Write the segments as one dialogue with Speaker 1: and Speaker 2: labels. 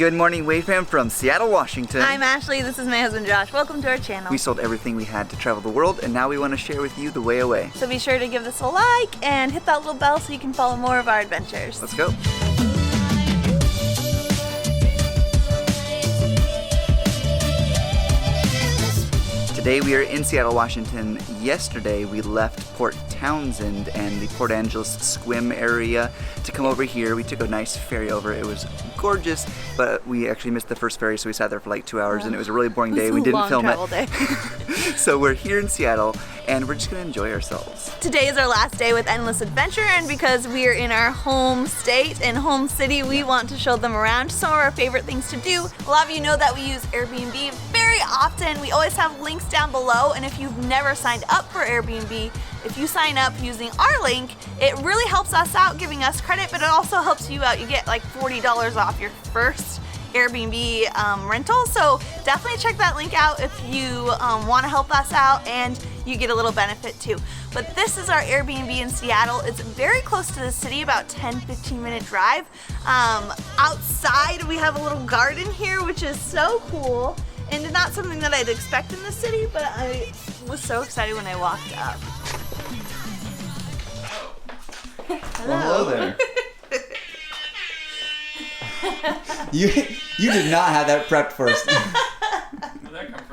Speaker 1: Good morning, Wave fam from Seattle, Washington.
Speaker 2: I'm Ashley, this is my husband Josh. Welcome to our channel.
Speaker 1: We sold everything we had to travel the world, and now we want to share with you the way away.
Speaker 2: So be sure to give this a like and hit that little bell so you can follow more of our adventures.
Speaker 1: Let's go. Today we are in Seattle, Washington. Yesterday we left Port Townsend and the Port Angeles Squim area to come over here. We took a nice ferry over. It was gorgeous, but we actually missed the first ferry, so we sat there for like 2 hours, and it was a really boring day. We didn't film it.
Speaker 2: Day.
Speaker 1: So we're here in Seattle, and we're just gonna enjoy ourselves.
Speaker 2: Today is our last day with Endless Adventure, and because we're in our home state and home city, we want to show them around some of our favorite things to do. A lot of you know that we use Airbnb very often. We always have links down below, and if you've never signed up for Airbnb, if you sign up using our link, it really helps us out, giving us credit, but it also helps you out. You get like $40 off your first Airbnb rental, so definitely check that link out if you want to help us out, and you get a little benefit too. But this is our Airbnb in Seattle. It's very close to the city, about 10-15 minute drive. Outside we have a little garden here, which is so cool, and not something that I'd expect in the city, but I was so excited when I walked up. Hello.
Speaker 1: Well, hello there. You did not have that prepped for us.
Speaker 3: Where'd that come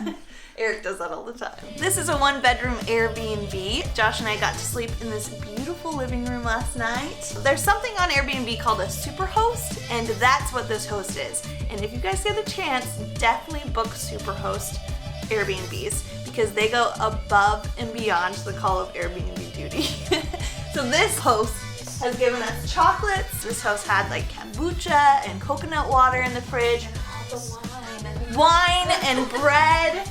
Speaker 3: from?
Speaker 2: Eric does that all the time. This is a 1-bedroom Airbnb. Josh and I got to sleep in this beautiful living room last night. There's something on Airbnb called a superhost, and that's what this host is. And if you guys get the chance, definitely book superhost Airbnbs, because they go above and beyond the call of Airbnb duty. So this host has given us chocolates. This host had like kombucha and coconut water in the fridge, and all the wine and bread.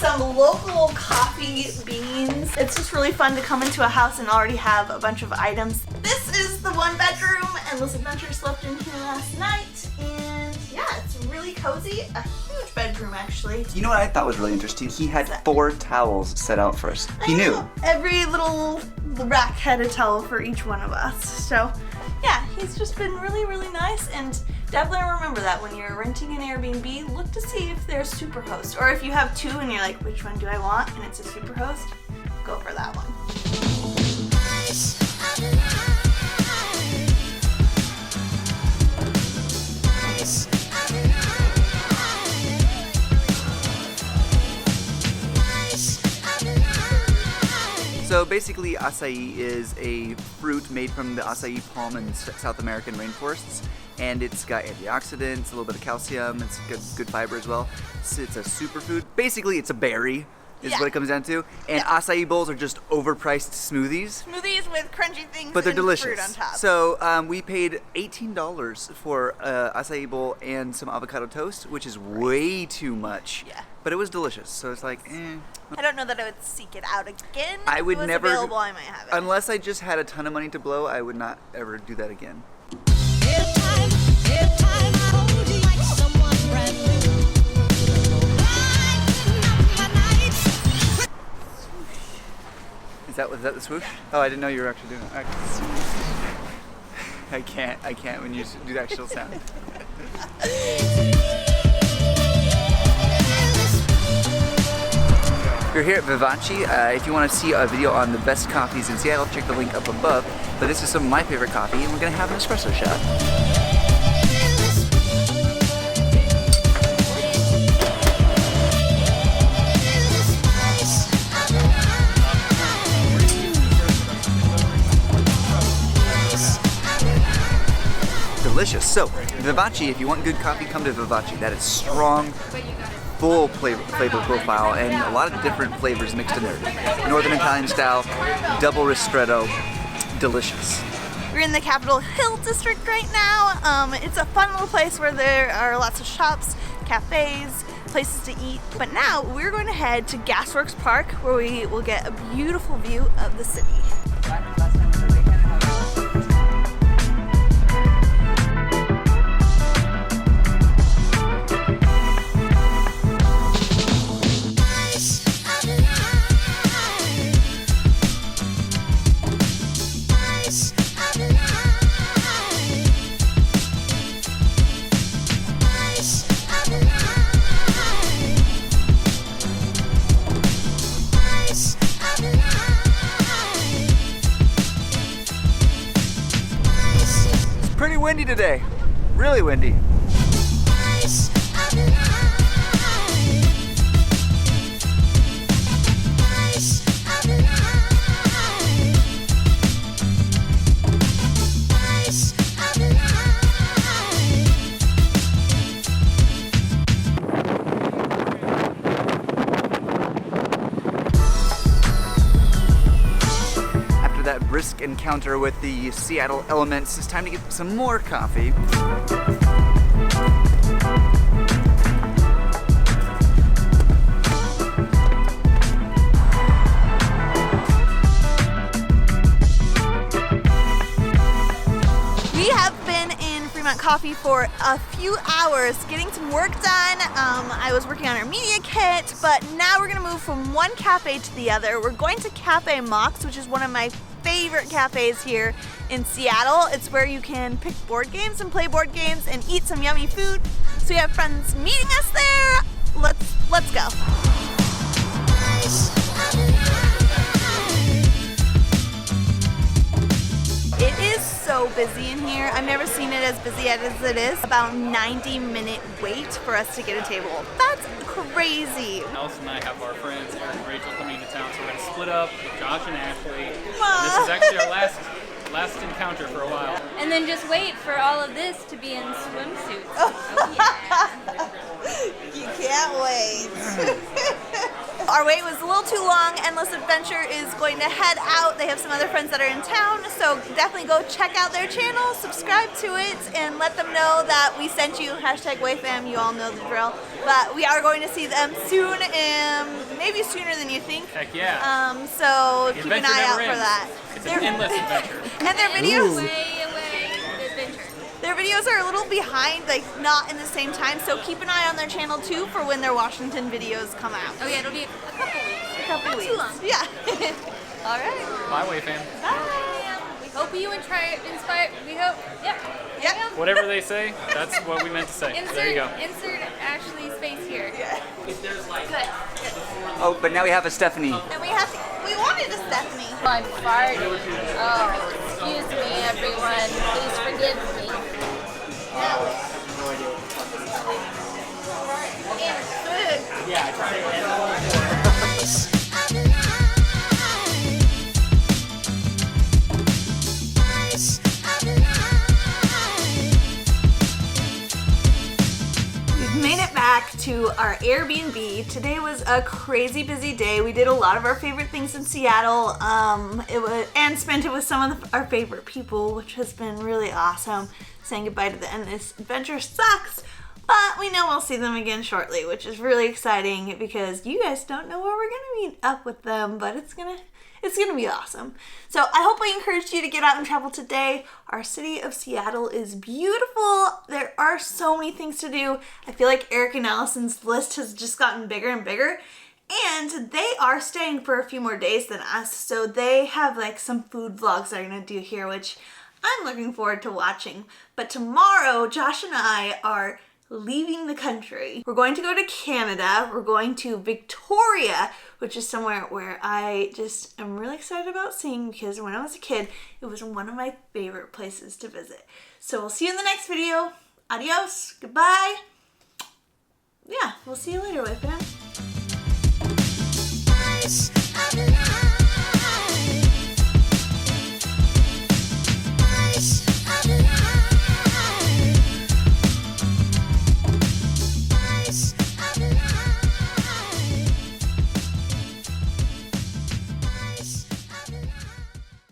Speaker 2: Some local coffee beans. It's just really fun to come into a house and already have a bunch of items. This is the 1-bedroom. Endless Adventure slept in here last night, and yeah, it's really cozy. A huge bedroom, actually.
Speaker 1: You know what I thought was really interesting? He had 4 towels set out for us. He knew.
Speaker 2: Every little rack had a towel for each one of us. So yeah, he's just been really, really nice, and definitely remember that when you're renting an Airbnb, look to see if there's superhost, or if you have 2 and you're like, which one do I want, and it's a superhost, go for that one.
Speaker 1: So basically, acai is a fruit made from the acai palm in South American rainforests, and it's got antioxidants, a little bit of calcium, it's got good fiber as well. It's a superfood. Basically, it's a berry, is what it comes down to. And acai bowls are just overpriced smoothies.
Speaker 2: Smoothies with crunchy things,
Speaker 1: but they're
Speaker 2: and
Speaker 1: delicious.
Speaker 2: fruit on top.
Speaker 1: So we paid $18 for acai bowl and some avocado toast, which is way too much.
Speaker 2: Yeah.
Speaker 1: But it was delicious, so it's like,
Speaker 2: I don't know that I would seek it out again.
Speaker 1: I would
Speaker 2: if it was
Speaker 1: never,
Speaker 2: available, I might have it.
Speaker 1: Unless I just had a ton of money to blow, I would not ever do that again. Was that the swoosh? Oh, I didn't know you were actually doing it. I can't when you do the actual sound. We're here at Vivace. If you want to see a video on the best coffees in Seattle, check the link up above. But this is some of my favorite coffee, and we're gonna have an espresso shot. Delicious. So, Vivace, if you want good coffee, come to Vivace. That is strong, full flavor profile, and a lot of different flavors mixed in there. Northern Italian style, double ristretto, delicious.
Speaker 2: We're in the Capitol Hill district right now. It's a fun little place where there are lots of shops, cafes, places to eat. But now we're going to head to Gasworks Park, where we will get a beautiful view of the city.
Speaker 1: today. Really windy. That brisk encounter with the Seattle elements, it's time to get some more coffee.
Speaker 2: We have been in Fremont Coffee for a few hours getting some work done. I was working on our media kit, but now we're gonna move from one cafe to the other. We're going to Cafe Mox, which is one of my favorite cafes here in Seattle. It's where you can pick board games and play board games and eat some yummy food. So we have friends meeting us there. Let's go. It is so busy in here. I've never seen it as busy as it is. About 90-minute wait for us to get a table. That's crazy.
Speaker 3: Alice and I have our friends, Eric and Rachel, coming into town, so we're going to split up with Josh and Ashley. And this is actually our last encounter for a while.
Speaker 4: And then just wait for all of this to be in swimsuits. Oh yeah.
Speaker 2: You can't wait. Our wait was a little too long. Endless Adventure is going to head out. They have some other friends that are in town, so definitely go check out their channel, subscribe to it, and let them know that we sent you. #WayFam, you all know the drill. But we are going to see them soon, maybe sooner than you think.
Speaker 3: Heck yeah.
Speaker 2: So
Speaker 3: The
Speaker 2: keep an
Speaker 3: adventure
Speaker 2: eye out
Speaker 3: never
Speaker 2: for
Speaker 3: ends.
Speaker 2: that.
Speaker 3: It's an endless adventure.
Speaker 2: And their videos.
Speaker 4: Way away adventure.
Speaker 2: Their videos are a little behind, like not in the same time, so keep an eye on their channel too for when their Washington videos come out.
Speaker 4: Oh yeah, it'll be a couple weeks.
Speaker 2: A couple
Speaker 4: Not
Speaker 2: weeks.
Speaker 4: too long.
Speaker 2: Yeah. All right.
Speaker 3: Bye, WayFam.
Speaker 2: Bye.
Speaker 4: We hope you inspire. We hope. Yep.
Speaker 2: Yep.
Speaker 3: Whatever they say, that's what we meant to say. There you go.
Speaker 4: Insert Ashley's face here.
Speaker 2: Yeah.
Speaker 4: Good.
Speaker 1: Oh, but now we have a Stephanie.
Speaker 2: And we wanted a Stephanie.
Speaker 4: I'm farting. Oh, excuse me, everyone. Please forgive me.
Speaker 2: We've made it back to our Airbnb. Today was a crazy busy day. We did a lot of our favorite things in Seattle. And spent it with some of our favorite people, which has been really awesome. Saying goodbye to the Endless Adventure sucks, but we know we'll see them again shortly, which is really exciting because you guys don't know where we're gonna meet up with them, but it's gonna be awesome. So I hope I encouraged you to get out and travel today. Our city of Seattle is beautiful. There are so many things to do. I feel like Eric and Allison's list has just gotten bigger and bigger. And they are staying for a few more days than us. So they have like some food vlogs they're gonna do here, which I'm looking forward to watching. But tomorrow, Josh and I are leaving the country. We're going to go to Canada. We're going to Victoria, which is somewhere where I just am really excited about seeing because when I was a kid, it was one of my favorite places to visit. So we'll see you in the next video. Adios. Goodbye. Yeah, we'll see you later, WayFam.